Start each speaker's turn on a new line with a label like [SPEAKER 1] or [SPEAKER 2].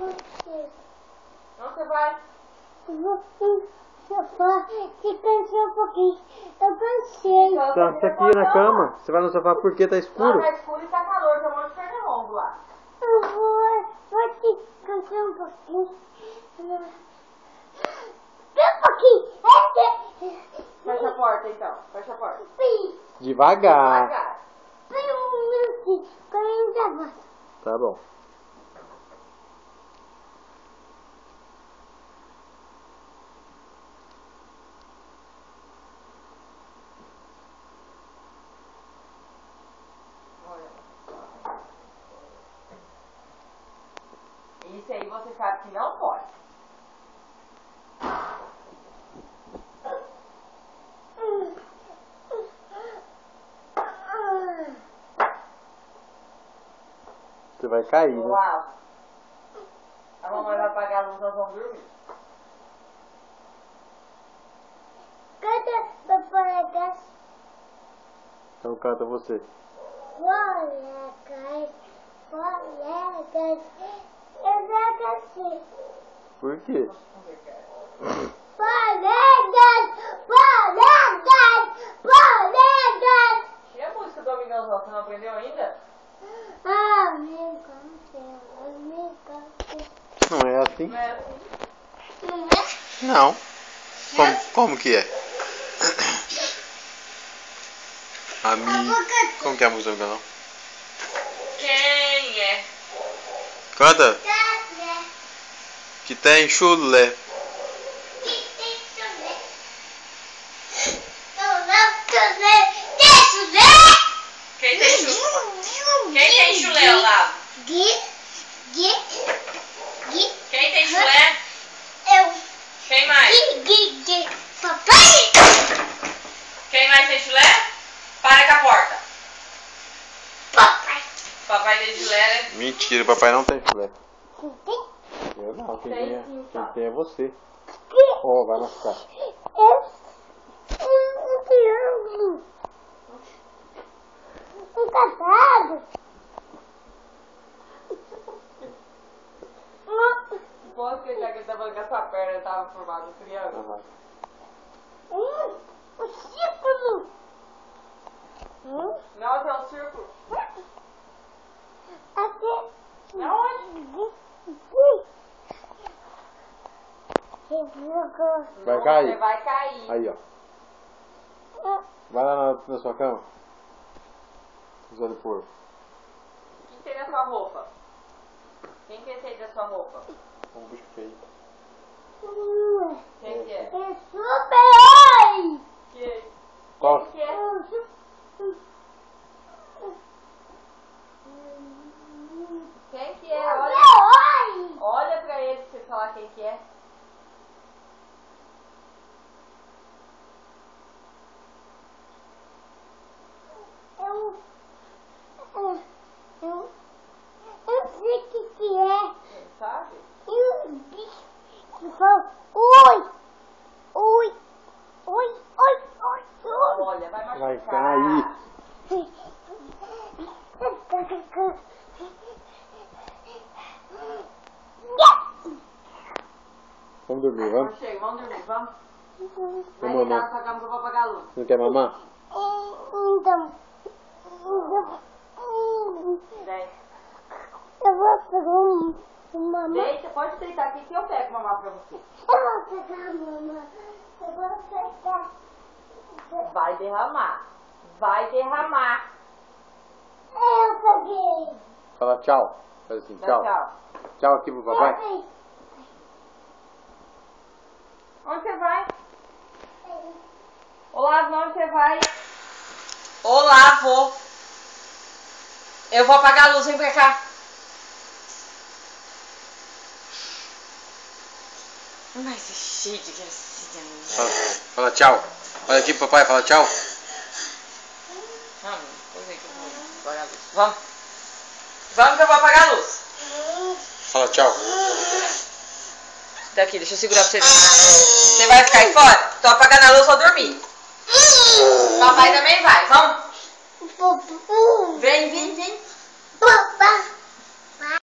[SPEAKER 1] Onde você vai?
[SPEAKER 2] Eu vou pro sofá, que cansou um pouquinho. Eu cansei.
[SPEAKER 3] Tá, você aqui na cama. Você vai no sofá porque tá escuro?
[SPEAKER 1] Lá tá escuro e tá calor, tem um monte de pernilongo lá.
[SPEAKER 2] Eu vou te cansar um pouquinho. Um pouquinho.
[SPEAKER 1] Fecha a porta então, fecha a porta.
[SPEAKER 3] Devagar.
[SPEAKER 1] Devagar.
[SPEAKER 2] Foi um minutinho, quando eu tava.
[SPEAKER 3] Tá bom.
[SPEAKER 1] Isso aí você sabe que não pode.
[SPEAKER 3] Você vai cair, né?
[SPEAKER 1] Uau. A mamãe vai apagar a luz, nós vamos dormir.
[SPEAKER 2] Canta, papai,
[SPEAKER 3] Então canta você.
[SPEAKER 2] colegas, eu já cansei.
[SPEAKER 3] Por quê?
[SPEAKER 2] Colegas.
[SPEAKER 1] E a música do Amigãozão, você não aprendeu ainda?
[SPEAKER 2] Amigo,
[SPEAKER 3] Não é assim?
[SPEAKER 1] Não é assim?
[SPEAKER 3] Não. Como que é? Como que é a música do canal?
[SPEAKER 1] Quem é?
[SPEAKER 3] Canta. Que tem chulé.
[SPEAKER 1] Quem tem chulé? Quem tem chulé, Olavo? Quem tem chulé?
[SPEAKER 2] Eu.
[SPEAKER 1] Quem mais?
[SPEAKER 2] Papai.
[SPEAKER 1] Quem mais tem chulé? Para com a porta.
[SPEAKER 2] Papai.
[SPEAKER 1] Papai tem chulé, né?
[SPEAKER 3] Mentira, papai não tem chulé.
[SPEAKER 2] Tem?
[SPEAKER 3] Eu não, quem
[SPEAKER 1] Tem
[SPEAKER 3] tem é,
[SPEAKER 1] sim,
[SPEAKER 3] quem
[SPEAKER 1] tá.
[SPEAKER 3] tem é você.
[SPEAKER 2] Que?
[SPEAKER 3] Ó, vai machucar.
[SPEAKER 2] Um triângulo. Um quadrado.
[SPEAKER 1] Posso acreditar que ele tá falando que a sua perna estava formada um triângulo?
[SPEAKER 3] Aham.
[SPEAKER 2] Um círculo.
[SPEAKER 1] Não, esse é um círculo.
[SPEAKER 2] Aqui.
[SPEAKER 1] Não, onde?
[SPEAKER 3] Vai
[SPEAKER 1] Não,
[SPEAKER 3] cair.
[SPEAKER 1] Você vai cair.
[SPEAKER 3] Aí, ó. Vai lá na sua cama. Usando porco.
[SPEAKER 1] O que tem na sua roupa? Quem que é esse aí da sua roupa?
[SPEAKER 3] Um bicho feio.
[SPEAKER 1] Quem que é?
[SPEAKER 2] É super-herói.
[SPEAKER 3] Qual?
[SPEAKER 1] Quem que é? Quem que é? Olha,
[SPEAKER 2] Super-herói.
[SPEAKER 1] olha pra ele pra você falar quem que é.
[SPEAKER 2] Eu sei o que é.
[SPEAKER 1] Quem sabe?
[SPEAKER 2] E um bicho que fala oi, oi, oi, oi, oi, oi.
[SPEAKER 1] Olha, vai machucar.
[SPEAKER 3] Vai cair. Vamos dormir, vamos?
[SPEAKER 1] Chega, vamos dormir, vamos. Vai
[SPEAKER 3] Vamos
[SPEAKER 1] deitar na
[SPEAKER 3] mamar.
[SPEAKER 1] sua cama que eu vou apagar a luz.
[SPEAKER 3] Não quer mamar?
[SPEAKER 2] Então,
[SPEAKER 1] Vem.
[SPEAKER 2] eu vou pegar uma mamãe.
[SPEAKER 1] Deita, pode deitar aqui que eu pego mamar pra você.
[SPEAKER 2] Eu vou pegar a mamãe. Eu vou pegar.
[SPEAKER 1] Vai derramar. Vai derramar.
[SPEAKER 2] Eu peguei.
[SPEAKER 3] Fala tchau. Faz assim,
[SPEAKER 1] Dá
[SPEAKER 3] tchau.
[SPEAKER 1] tchau.
[SPEAKER 3] Tchau aqui pro papai.
[SPEAKER 1] Onde você vai? Olavo, onde você vai? Olavo. Eu vou apagar a luz, vem pra cá. Mas é cheio de gracinha.
[SPEAKER 3] Fala tchau. Olha aqui pro papai, fala tchau.
[SPEAKER 1] Vamos, depois aí que eu vou apagar a luz. Vamos. Vamos que eu vou apagar a luz.
[SPEAKER 3] Fala tchau.
[SPEAKER 1] Daqui, deixa eu segurar pra você ver. Você vai ficar aí fora? Tô apagando a luz, vou dormir. Papai também vai, vamos? Vem, vem, vem.
[SPEAKER 2] Papai.